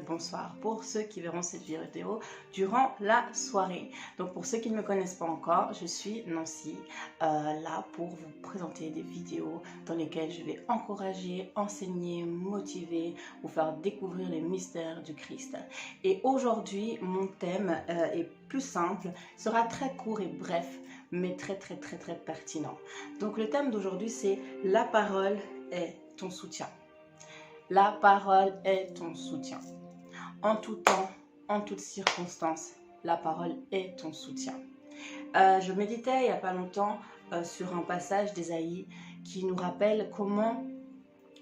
bonsoir pour ceux qui verront cette vidéo durant la soirée. Donc pour ceux qui ne me connaissent pas encore, je suis Nancy, là pour vous présenter des vidéos dans lesquelles je vais encourager, enseigner, motiver, vous faire découvrir les mystères du Christ. Et aujourd'hui, mon thème est plus simple, sera très court et bref, mais très pertinent. Donc le thème d'aujourd'hui, c'est « La parole est ton soutien ». La parole est ton soutien. En tout temps, en toutes circonstances, la parole est ton soutien. Je méditais il n'y a pas longtemps sur un passage d'Ésaïe qui nous rappelle comment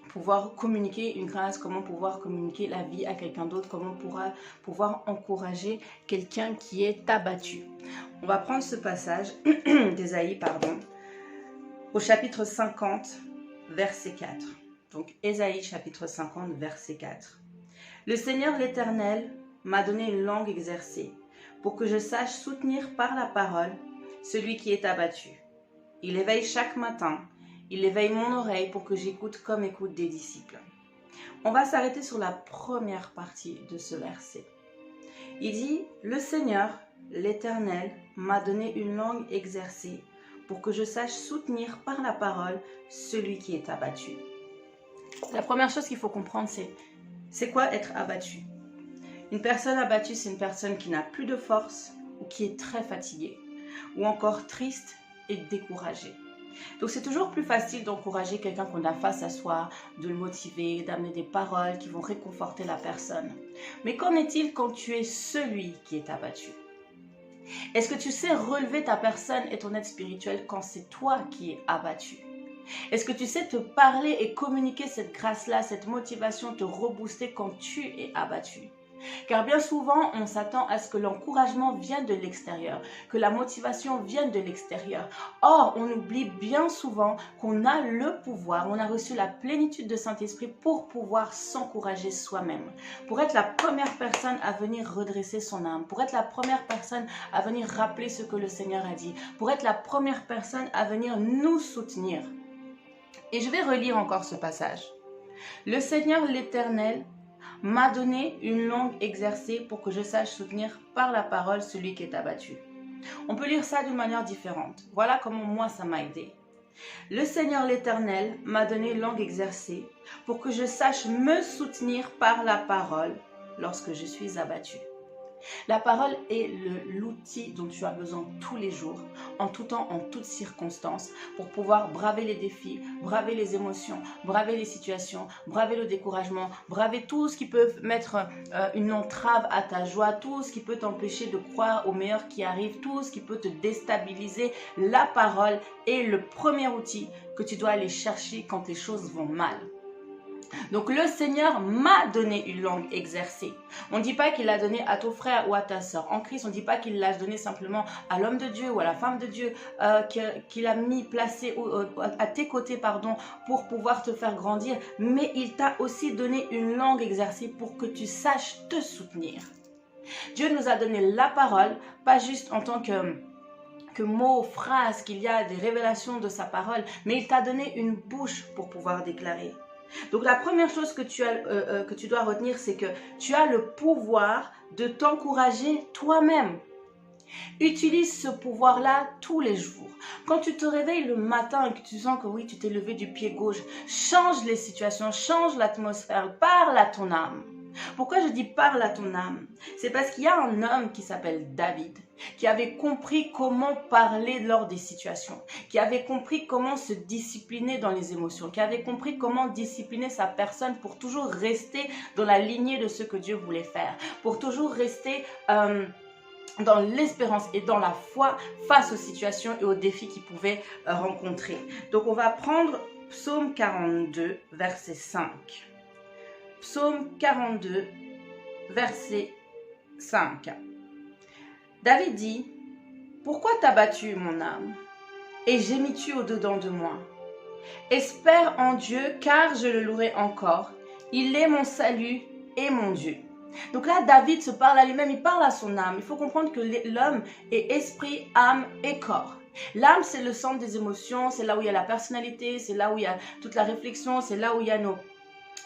pouvoir communiquer une grâce, comment pouvoir communiquer la vie à quelqu'un d'autre, comment pouvoir encourager quelqu'un qui est abattu. On va prendre ce passage d'Ésaïe, au chapitre 50, verset 4. Donc, Ésaïe, chapitre 50, verset 4. « Le Seigneur l'Éternel m'a donné une langue exercée, pour que je sache soutenir par la parole celui qui est abattu. Il éveille chaque matin, il éveille mon oreille pour que j'écoute comme écoute des disciples. » On va s'arrêter sur la première partie de ce verset. Il dit « Le Seigneur, l'Éternel, m'a donné une langue exercée, pour que je sache soutenir par la parole celui qui est abattu. » La première chose qu'il faut comprendre, c'est quoi être abattu? Une personne abattue, c'est une personne qui n'a plus de force ou qui est très fatiguée ou encore triste et découragée. Donc c'est toujours plus facile d'encourager quelqu'un qu'on a face à soi, de le motiver, d'amener des paroles qui vont réconforter la personne. Mais qu'en est-il quand tu es celui qui est abattu? Est-ce que tu sais relever ta personne et ton aide spirituelle quand c'est toi qui es abattu? Est-ce que tu sais te parler et communiquer cette grâce-là, cette motivation, te rebooster quand tu es abattu? Car bien souvent, on s'attend à ce que l'encouragement vienne de l'extérieur, que la motivation vienne de l'extérieur. Or, on oublie bien souvent qu'on a le pouvoir, on a reçu la plénitude de Saint-Esprit pour pouvoir s'encourager soi-même, pour être la première personne à venir redresser son âme, pour être la première personne à venir rappeler ce que le Seigneur a dit, pour être la première personne à venir nous soutenir. Et je vais relire encore ce passage. « Le Seigneur l'Éternel m'a donné une langue exercée pour que je sache soutenir par la parole celui qui est abattu. » On peut lire ça d'une manière différente. Voilà comment moi ça m'a aidé. « Le Seigneur l'Éternel m'a donné une langue exercée pour que je sache me soutenir par la parole lorsque je suis abattu. » La parole est l'outil dont tu as besoin tous les jours, en tout temps, en toutes circonstances, pour pouvoir braver les défis, braver les émotions, braver les situations, braver le découragement, braver tout ce qui peut mettre une entrave à ta joie, tout ce qui peut t'empêcher de croire au meilleur qui arrive, tout ce qui peut te déstabiliser. La parole est le premier outil que tu dois aller chercher quand les choses vont mal. Donc le Seigneur m'a donné une langue exercée. On ne dit pas qu'il l'a donné à ton frère ou à ta soeur. En Christ, on ne dit pas qu'il l'a donné simplement à l'homme de Dieu ou à la femme de Dieu, qu'il a placé à tes côtés, pour pouvoir te faire grandir. Mais il t'a aussi donné une langue exercée pour que tu saches te soutenir. Dieu nous a donné la parole, pas juste en tant que mots, phrases, qu'il y a des révélations de sa parole, mais il t'a donné une bouche pour pouvoir déclarer. Donc la première chose que tu dois retenir, c'est que tu as le pouvoir de t'encourager toi-même. Utilise ce pouvoir-là tous les jours. Quand tu te réveilles le matin et que tu sens que oui, tu t'es levé du pied gauche, change les situations, change l'atmosphère, parle à ton âme. Pourquoi je dis parle à ton âme? C'est parce qu'il y a un homme qui s'appelle David, qui avait compris comment parler lors des situations, qui avait compris comment se discipliner dans les émotions, qui avait compris comment discipliner sa personne pour toujours rester dans la lignée de ce que Dieu voulait faire, pour toujours rester dans l'espérance et dans la foi face aux situations et aux défis qu'il pouvait rencontrer. Donc on va prendre Psaume 42, verset 5. Psaume 42, verset 5. David dit « Pourquoi t'as battu, mon âme, et gémis-tu au-dedans de moi? Espère en Dieu, car je le louerai encore. Il est mon salut et mon Dieu. » Donc là, David se parle à lui-même, il parle à son âme. Il faut comprendre que l'homme est esprit, âme et corps. L'âme, c'est le centre des émotions, c'est là où il y a la personnalité, c'est là où il y a toute la réflexion, c'est là où il y a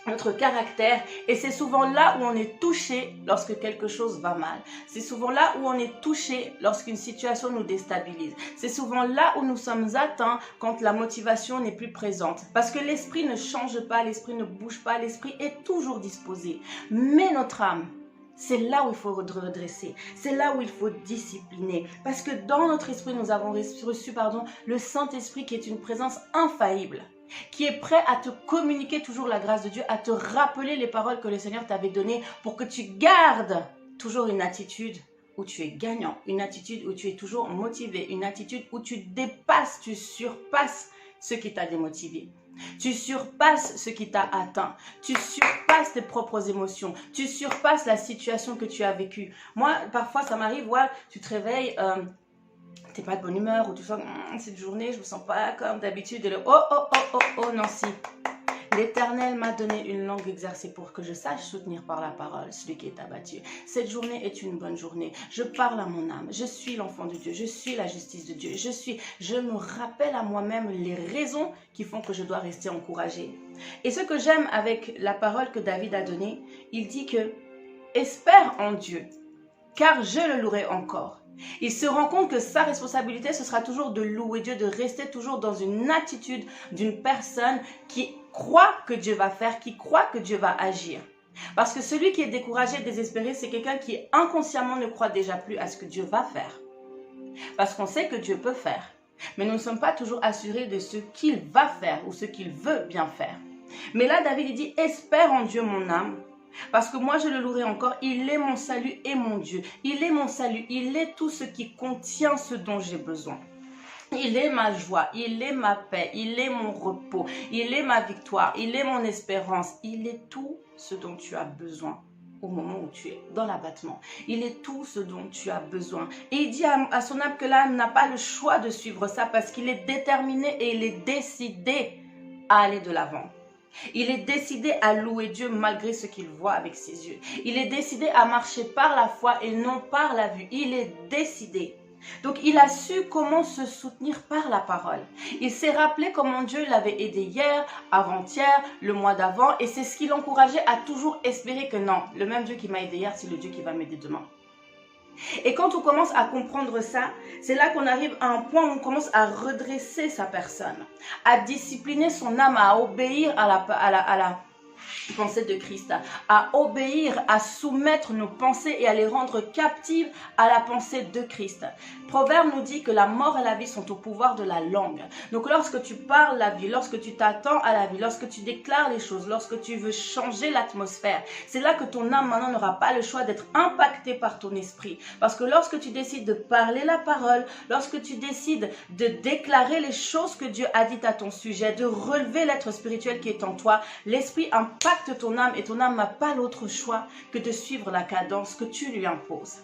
notre caractère, et c'est souvent là où on est touché lorsque quelque chose va mal. C'est souvent là où on est touché lorsqu'une situation nous déstabilise. C'est souvent là où nous sommes atteints quand la motivation n'est plus présente. Parce que l'esprit ne change pas, l'esprit ne bouge pas, l'esprit est toujours disposé. Mais notre âme, c'est là où il faut redresser, c'est là où il faut discipliner. Parce que dans notre esprit, nous avons reçu le Saint-Esprit qui est une présence infaillible, qui est prêt à te communiquer toujours la grâce de Dieu, à te rappeler les paroles que le Seigneur t'avait données pour que tu gardes toujours une attitude où tu es gagnant, une attitude où tu es toujours motivé, une attitude où tu dépasses, tu surpasses ce qui t'a démotivé. Tu surpasses ce qui t'a atteint. Tu surpasses tes propres émotions. Tu surpasses la situation que tu as vécue. Moi, parfois, ça m'arrive, ouais, tu te réveilles, t'es pas de bonne humeur, ou tu sens cette journée, je me sens pas comme d'habitude. Et le oh, Nancy. L'Éternel m'a donné une langue exercée pour que je sache soutenir par la parole celui qui est abattu. Cette journée est une bonne journée. Je parle à mon âme. Je suis l'enfant de Dieu. Je suis la justice de Dieu. Je me rappelle à moi-même les raisons qui font que je dois rester encouragée. Et ce que j'aime avec la parole que David a donnée, il dit que espère en Dieu, car je le louerai encore. Il se rend compte que sa responsabilité, ce sera toujours de louer Dieu, de rester toujours dans une attitude d'une personne qui croit que Dieu va faire, qui croit que Dieu va agir. Parce que celui qui est découragé, désespéré, c'est quelqu'un qui inconsciemment ne croit déjà plus à ce que Dieu va faire. Parce qu'on sait que Dieu peut faire. Mais nous ne sommes pas toujours assurés de ce qu'il va faire ou ce qu'il veut bien faire. Mais là, David, il dit, espère en Dieu mon âme. Parce que moi, je le louerai encore. Il est mon salut et mon Dieu. Il est mon salut. Il est tout ce qui contient ce dont j'ai besoin. Il est ma joie. Il est ma paix. Il est mon repos. Il est ma victoire. Il est mon espérance. Il est tout ce dont tu as besoin au moment où tu es dans l'abattement. Il est tout ce dont tu as besoin. Et il dit à son âme que l'âme n'a pas le choix de suivre ça parce qu'il est déterminé et il est décidé à aller de l'avant. Il est décidé à louer Dieu malgré ce qu'il voit avec ses yeux. Il est décidé à marcher par la foi et non par la vue. Il est décidé. Donc il a su comment se soutenir par la parole. Il s'est rappelé comment Dieu l'avait aidé hier, avant-hier, le mois d'avant. Et c'est ce qui l'encourageait à toujours espérer que non, le même Dieu qui m'a aidé hier, c'est le Dieu qui va m'aider demain. Et quand on commence à comprendre ça, c'est là qu'on arrive à un point où on commence à redresser sa personne, à discipliner son âme, à obéir à la pensée de Christ, à obéir, à soumettre nos pensées et à les rendre captives à la pensée de Christ. Proverbe nous dit que la mort et la vie sont au pouvoir de la langue. Donc lorsque tu parles la vie, lorsque tu t'attends à la vie, lorsque tu déclares les choses, lorsque tu veux changer l'atmosphère, c'est là que ton âme maintenant n'aura pas le choix d'être impactée par ton esprit. Parce que lorsque tu décides de parler la parole, lorsque tu décides de déclarer les choses que Dieu a dites à ton sujet, de relever l'être spirituel qui est en toi, l'esprit impacte ton âme et ton âme n'a pas l'autre choix que de suivre la cadence que tu lui imposes.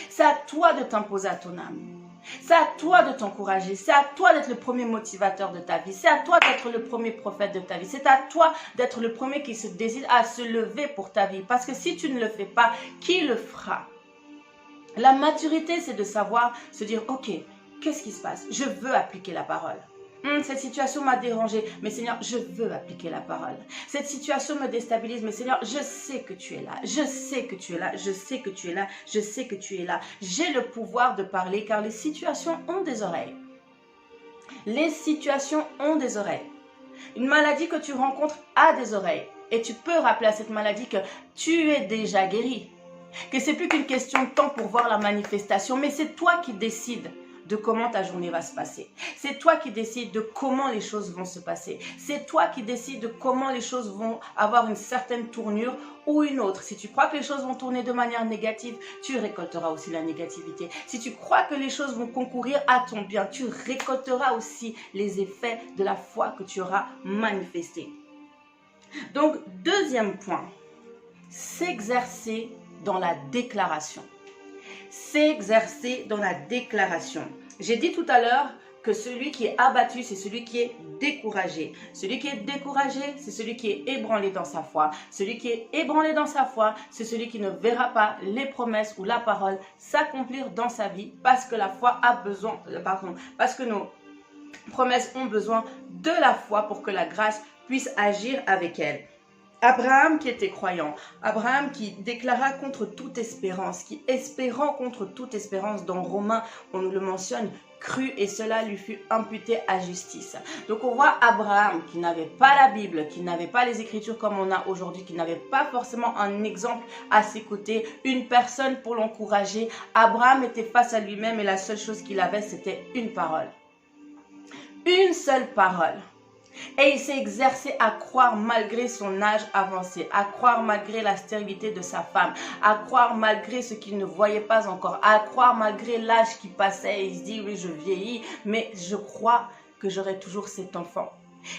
C'est à toi de t'imposer à ton âme. C'est à toi de t'encourager. C'est à toi d'être le premier motivateur de ta vie. C'est à toi d'être le premier prophète de ta vie. C'est à toi d'être le premier qui se décide à se lever pour ta vie. Parce que si tu ne le fais pas, qui le fera? La maturité, c'est de savoir se dire, ok, qu'est-ce qui se passe? Je veux appliquer la parole. Cette situation m'a dérangé, mais Seigneur, je veux appliquer la parole. Cette situation me déstabilise, mais Seigneur, je sais que tu es là. Je sais que tu es là. Je sais que tu es là. Je sais que tu es là. J'ai le pouvoir de parler car les situations ont des oreilles. Les situations ont des oreilles. Une maladie que tu rencontres a des oreilles. Et tu peux rappeler à cette maladie que tu es déjà guéri. Que c'est plus qu'une question de temps pour voir la manifestation, mais c'est toi qui décides de comment ta journée va se passer. C'est toi qui décides de comment les choses vont se passer. C'est toi qui décides de comment les choses vont avoir une certaine tournure ou une autre. Si tu crois que les choses vont tourner de manière négative, tu récolteras aussi la négativité. Si tu crois que les choses vont concourir à ton bien, tu récolteras aussi les effets de la foi que tu auras manifestée. Donc, deuxième point, s'exercer dans la déclaration. S'exercer dans la déclaration. J'ai dit tout à l'heure que celui qui est abattu, c'est celui qui est découragé. Celui qui est découragé, c'est celui qui est ébranlé dans sa foi. Celui qui est ébranlé dans sa foi, c'est celui qui ne verra pas les promesses ou la parole s'accomplir dans sa vie parce que la foi a besoin, parce que nos promesses ont besoin de la foi pour que la grâce puisse agir avec elle. Abraham qui était croyant, Abraham qui déclara contre toute espérance, qui espérant contre toute espérance, dans Romains, on nous le mentionne, crut et cela lui fut imputé à justice. Donc on voit Abraham qui n'avait pas la Bible, qui n'avait pas les Écritures comme on a aujourd'hui, qui n'avait pas forcément un exemple à ses côtés, une personne pour l'encourager. Abraham était face à lui-même et la seule chose qu'il avait, c'était une parole. Une seule parole. Et il s'est exercé à croire malgré son âge avancé, à croire malgré la stérilité de sa femme, à croire malgré ce qu'il ne voyait pas encore, à croire malgré l'âge qui passait. Il se dit, oui, je vieillis, mais je crois que j'aurai toujours cet enfant.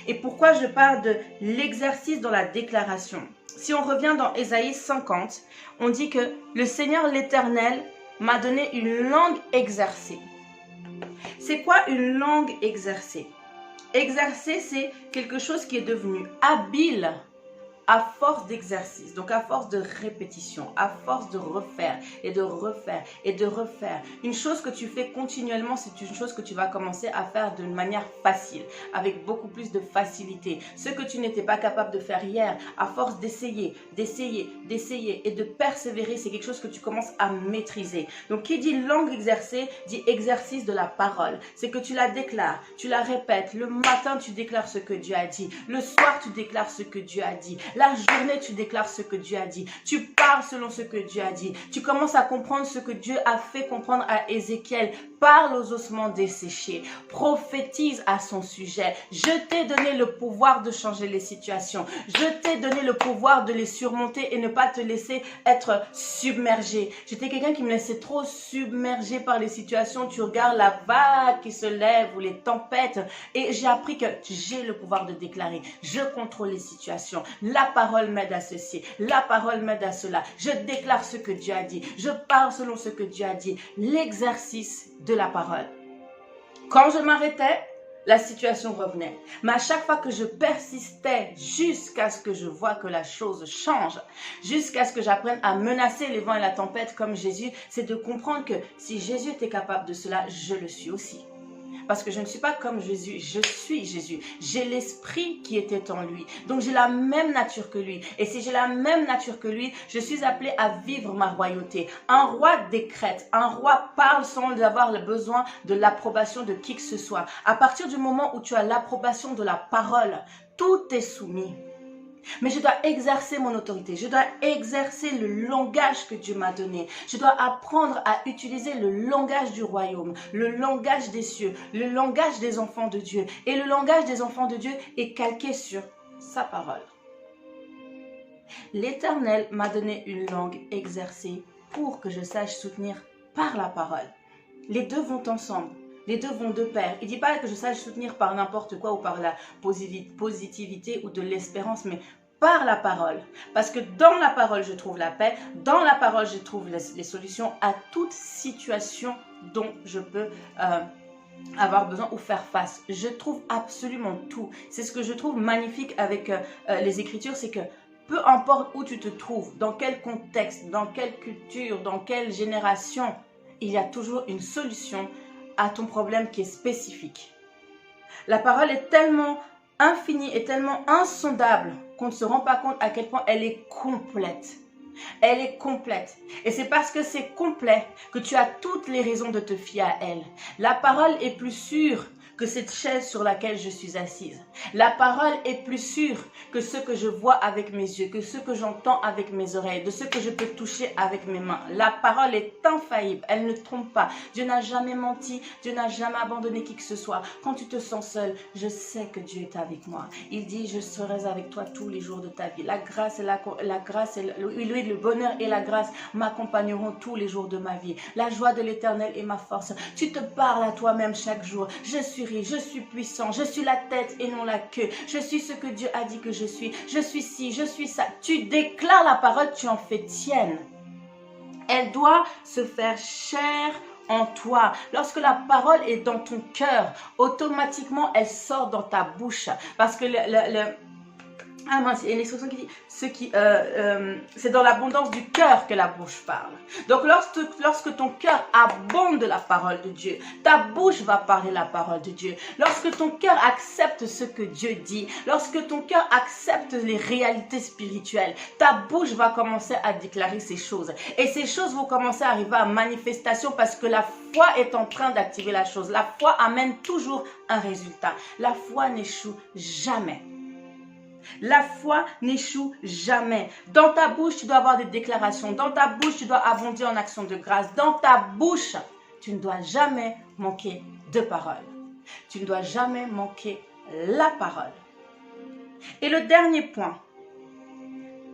Et pourquoi je parle de l'exercice dans la déclaration? Si on revient dans Ésaïe 50, on dit que le Seigneur l'Éternel m'a donné une langue exercée. C'est quoi une langue exercée? Exercer, c'est quelque chose qui est devenu habile à force d'exercice, donc à force de répétition, à force de refaire et de refaire et de refaire. Une chose que tu fais continuellement, c'est une chose que tu vas commencer à faire d'une manière facile, avec beaucoup plus de facilité. Ce que tu n'étais pas capable de faire hier, à force d'essayer, d'essayer, d'essayer et de persévérer, c'est quelque chose que tu commences à maîtriser. Donc qui dit langue exercée, dit exercice de la parole. C'est que tu la déclares, tu la répètes. Le matin, tu déclares ce que Dieu a dit. Le soir, tu déclares ce que Dieu a dit. La journée, tu déclares ce que Dieu a dit. Tu parles selon ce que Dieu a dit. Tu commences à comprendre ce que Dieu a fait comprendre à Ézéchiel. Parle aux ossements desséchés. Prophétise à son sujet. Je t'ai donné le pouvoir de changer les situations. Je t'ai donné le pouvoir de les surmonter et ne pas te laisser être submergé. J'étais quelqu'un qui me laissait trop submerger par les situations. Tu regardes la vague qui se lève ou les tempêtes. Et j'ai appris que j'ai le pouvoir de déclarer. Je contrôle les situations. La parole m'aide à ceci. La parole m'aide à cela. Je déclare ce que Dieu a dit. Je parle selon ce que Dieu a dit. L'exercice de la parole. Quand je m'arrêtais, la situation revenait. Mais à chaque fois que je persistais jusqu'à ce que je vois que la chose change, jusqu'à ce que j'apprenne à menacer les vents et la tempête comme Jésus, c'est de comprendre que si Jésus était capable de cela, je le suis aussi. Parce que je ne suis pas comme Jésus, je suis Jésus. J'ai l'esprit qui était en lui. Donc j'ai la même nature que lui. Et si j'ai la même nature que lui, je suis appelée à vivre ma royauté. Un roi décrète, un roi parle sans avoir le besoin de l'approbation de qui que ce soit. À partir du moment où tu as l'approbation de la parole, tout est soumis. Mais je dois exercer mon autorité, je dois exercer le langage que Dieu m'a donné. Je dois apprendre à utiliser le langage du royaume, le langage des cieux, le langage des enfants de Dieu. Et le langage des enfants de Dieu est calqué sur sa parole. L'Éternel m'a donné une langue exercée pour que je sache soutenir par la parole. Les deux vont ensemble. Les deux vont de pair. Il ne dit pas que je sache soutenir par n'importe quoi ou par la positivité ou de l'espérance, mais par la parole. Parce que dans la parole, je trouve la paix. Dans la parole, je trouve les solutions à toute situation dont je peux avoir besoin ou faire face. Je trouve absolument tout. C'est ce que je trouve magnifique avec les Écritures, c'est que peu importe où tu te trouves, dans quel contexte, dans quelle culture, dans quelle génération, il y a toujours une solution à ton problème qui est spécifique. La parole est tellement infinie et tellement insondable qu'on ne se rend pas compte à quel point elle est complète. Elle est complète. Et c'est parce que c'est complet que tu as toutes les raisons de te fier à elle. La parole est plus sûre que cette chaise sur laquelle je suis assise. La parole est plus sûre que ce que je vois avec mes yeux, que ce que j'entends avec mes oreilles, de ce que je peux toucher avec mes mains. La parole est infaillible, elle ne trompe pas. Dieu n'a jamais menti, Dieu n'a jamais abandonné qui que ce soit. Quand tu te sens seul, je sais que Dieu est avec moi. Il dit, je serai avec toi tous les jours de ta vie. La grâce et le bonheur et la grâce m'accompagneront tous les jours de ma vie. La joie de l'Éternel est ma force. Tu te parles à toi-même chaque jour. Je suis puissant, je suis la tête et non la queue. Je suis ce que Dieu a dit que je suis ci, je suis ça. Tu déclares la parole, tu en fais tienne. Elle doit se faire chair en toi. Lorsque la parole est dans ton cœur, automatiquement elle sort dans ta bouche. Parce que Ah mince, il y a une expression qui dit c'est dans l'abondance du cœur que la bouche parle. Donc lorsque ton cœur abonde de la parole de Dieu, ta bouche va parler la parole de Dieu. Lorsque ton cœur accepte ce que Dieu dit, lorsque ton cœur accepte les réalités spirituelles, ta bouche va commencer à déclarer ces choses. Et ces choses vont commencer à arriver à manifestation parce que la foi est en train d'activer la chose. La foi amène toujours un résultat. La foi n'échoue jamais. La foi n'échoue jamais. Dans ta bouche, tu dois avoir des déclarations. Dans ta bouche, tu dois abonder en actions de grâce. Dans ta bouche, tu ne dois jamais manquer de parole. Tu ne dois jamais manquer la parole. Et le dernier point,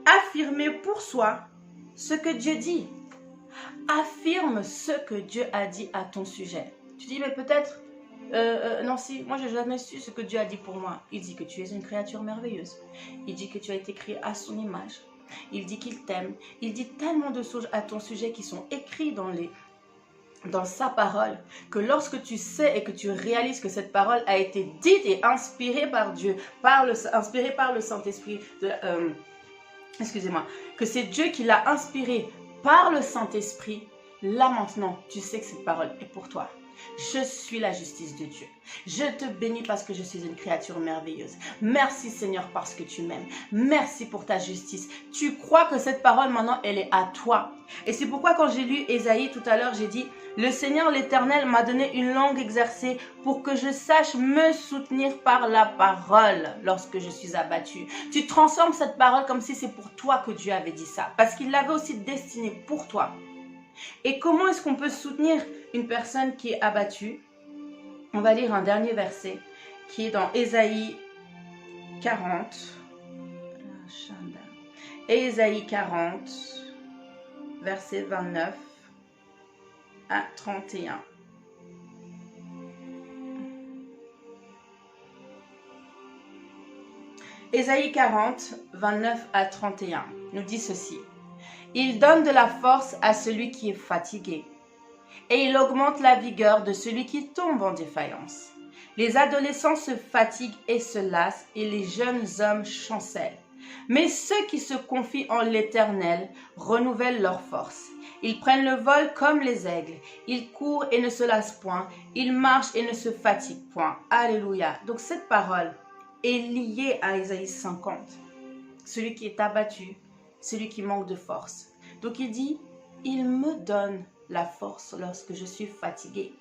affirmer pour soi ce que Dieu dit. Affirme ce que Dieu a dit à ton sujet. Tu dis, mais peut-être... Nancy, moi je n'ai jamais su ce que Dieu a dit pour moi. Il dit que tu es une créature merveilleuse. Il dit que tu as été créé à son image. Il dit qu'il t'aime. Il dit tellement de choses à ton sujet qui sont écrits dans sa parole, que lorsque tu sais et que tu réalises que cette parole a été dite et inspirée par Dieu, inspirée par le Saint-Esprit, excusez-moi, que c'est Dieu qui l'a inspirée par le Saint-Esprit, là maintenant, tu sais que cette parole est pour toi. Je suis la justice de Dieu. Je te bénis parce que je suis une créature merveilleuse. Merci Seigneur parce que tu m'aimes. Merci pour ta justice. Tu crois que cette parole maintenant, elle est à toi. Et c'est pourquoi quand j'ai lu Ésaïe tout à l'heure, j'ai dit, le Seigneur l'Éternel m'a donné une langue exercée pour que je sache me soutenir par la parole lorsque je suis abattue. Tu transformes cette parole comme si c'est pour toi que Dieu avait dit ça. Parce qu'il l'avait aussi destiné pour toi. Et comment est-ce qu'on peut soutenir une personne qui est abattue? On va lire un dernier verset qui est dans Ésaïe 40. Ésaïe 40, verset 29 à 31. Ésaïe 40, 29 à 31 nous dit ceci. Il donne de la force à celui qui est fatigué, et il augmente la vigueur de celui qui tombe en défaillance. Les adolescents se fatiguent et se lassent, et les jeunes hommes chancellent. Mais ceux qui se confient en l'Éternel renouvellent leur force. Ils prennent le vol comme les aigles. Ils courent et ne se lassent point. Ils marchent et ne se fatiguent point. Alléluia. Donc cette parole est liée à Ésaïe 50. Celui qui est abattu, celui qui manque de force. Donc il dit, il me donne la force lorsque je suis fatigué.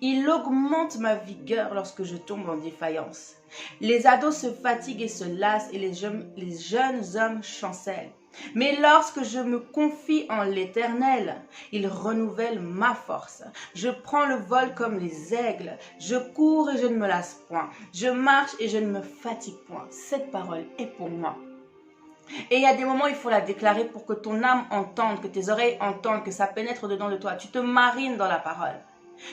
Il augmente ma vigueur lorsque je tombe en défaillance. Les ados se fatiguent et se lassent et les jeunes hommes chancellent. Mais lorsque je me confie en l'Éternel, il renouvelle ma force. Je prends le vol comme les aigles. Je cours et je ne me lasse point. Je marche et je ne me fatigue point. Cette parole est pour moi. Et il y a des moments où il faut la déclarer pour que ton âme entende, que tes oreilles entendent, que ça pénètre dedans de toi. Tu te marines dans la parole.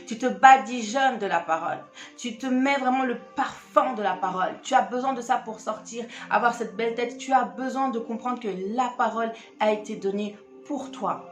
Tu te badigeonnes de la parole. Tu te mets vraiment le parfum de la parole. Tu as besoin de ça pour sortir, avoir cette belle tête. Tu as besoin de comprendre que la parole a été donnée pour toi.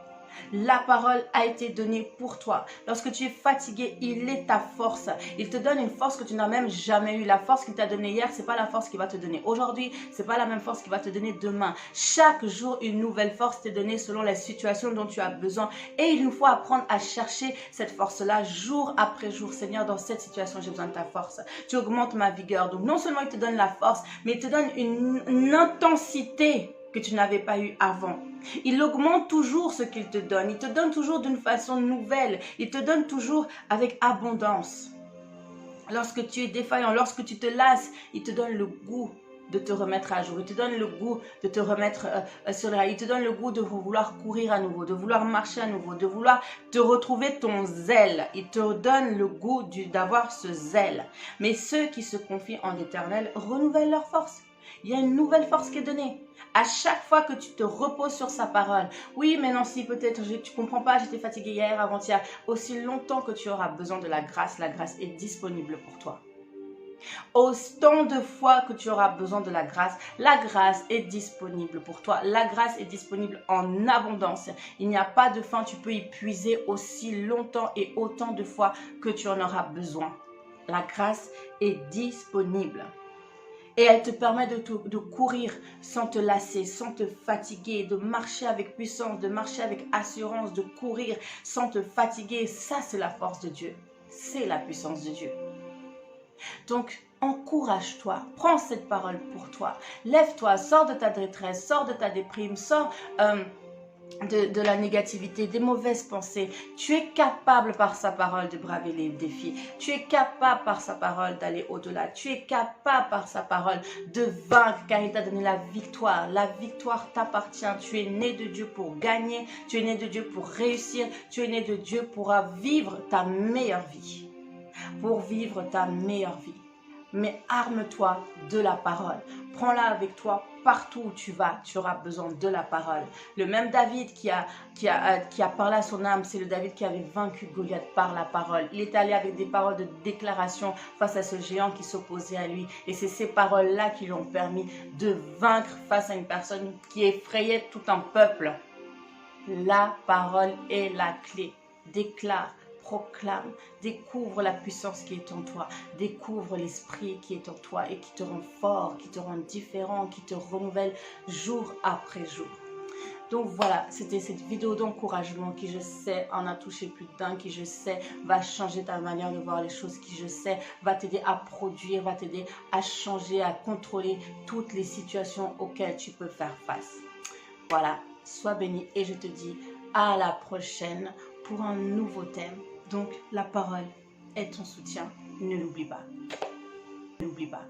La parole a été donnée pour toi. Lorsque tu es fatigué, il est ta force. Il te donne une force que tu n'as même jamais eue. La force qu'il t'a donnée hier, ce n'est pas la force qu'il va te donner aujourd'hui. Ce n'est pas la même force qu'il va te donner demain. Chaque jour, une nouvelle force t'est donnée selon la situation dont tu as besoin. Et il nous faut apprendre à chercher cette force-là jour après jour. Seigneur, dans cette situation, j'ai besoin de ta force. Tu augmentes ma vigueur. Donc non seulement il te donne la force, mais il te donne une intensité que tu n'avais pas eu avant. Il augmente toujours ce qu'il te donne. Il te donne toujours d'une façon nouvelle. Il te donne toujours avec abondance. Lorsque tu es défaillant, lorsque tu te lasses, il te donne le goût de te remettre à jour. Il te donne le goût de te remettre sur les rails. Il te donne le goût de vouloir courir à nouveau, de vouloir marcher à nouveau, de vouloir te retrouver ton zèle. Il te donne le goût d'avoir ce zèle. Mais ceux qui se confient en l'Éternel renouvellent leur force. Il y a une nouvelle force qui est donnée. À chaque fois que tu te reposes sur sa parole, oui, mais Nancy, peut-être, tu ne comprends pas, j'étais fatiguée hier, avant-hier. Aussi longtemps que tu auras besoin de la grâce est disponible pour toi. Autant de fois que tu auras besoin de la grâce est disponible pour toi. La grâce est disponible en abondance. Il n'y a pas de fin, tu peux y puiser aussi longtemps et autant de fois que tu en auras besoin. La grâce est disponible. Et elle te permet de courir sans te lasser, sans te fatiguer, de marcher avec puissance, de marcher avec assurance, de courir sans te fatiguer. Ça, c'est la force de Dieu. C'est la puissance de Dieu. Donc, encourage-toi, prends cette parole pour toi. Lève-toi, sors de ta détresse, sors de ta déprime, sors de la négativité, des mauvaises pensées. Tu es capable par sa parole de braver les défis. Tu es capable par sa parole d'aller au-delà. Tu es capable par sa parole de vaincre car il t'a donné la victoire. La victoire t'appartient. Tu es né de Dieu pour gagner. Tu es né de Dieu pour réussir. Tu es né de Dieu pour vivre ta meilleure vie. Pour vivre ta meilleure vie. Mais arme-toi de la parole. Prends-la avec toi partout où tu vas. Tu auras besoin de la parole. Le même David qui a parlé à son âme, c'est le David qui avait vaincu Goliath par la parole. Il est allé avec des paroles de déclaration face à ce géant qui s'opposait à lui. Et c'est ces paroles-là qui lui ont permis de vaincre face à une personne qui effrayait tout un peuple. La parole est la clé. Déclare. Proclame, découvre la puissance qui est en toi, découvre l'esprit qui est en toi et qui te rend fort, qui te rend différent, qui te renouvelle jour après jour. Donc voilà, c'était cette vidéo d'encouragement qui je sais en a touché plus d'un, qui je sais va changer ta manière de voir les choses, qui je sais va t'aider à produire, va t'aider à changer, à contrôler toutes les situations auxquelles tu peux faire face. Voilà, sois béni et je te dis à la prochaine pour un nouveau thème. Donc, la parole est ton soutien. Ne l'oublie pas. Ne l'oublie pas.